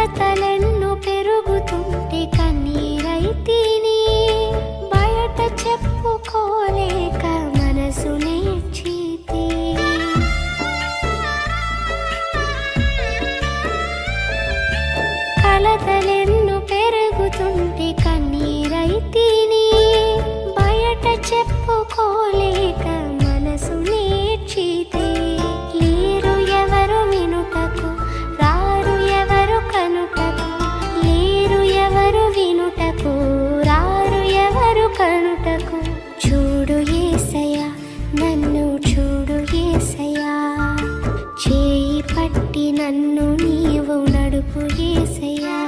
కలతలెన్ను పెరుగుతుంటే కన్నీరైతిని, బయట చెప్పుకోలేక మనసు నేర్చితి. కలతలెన్ను పెరుగుతుంటే కన్నీరైతిని, బయట చెప్పుకోలేక మనసు నేర్చితే. లేరు ఎవరు వినుటకు, రారు ఎవరు కనుటకు, లేరు ఎవరు వినుటకు, రారు ఎవరు కనుటకు. చూడు యేసయ్యా, నన్ను చూడు యేసయ్యా, చేయి పట్టి నన్ను నీవు నడుపు యేసయ్యా.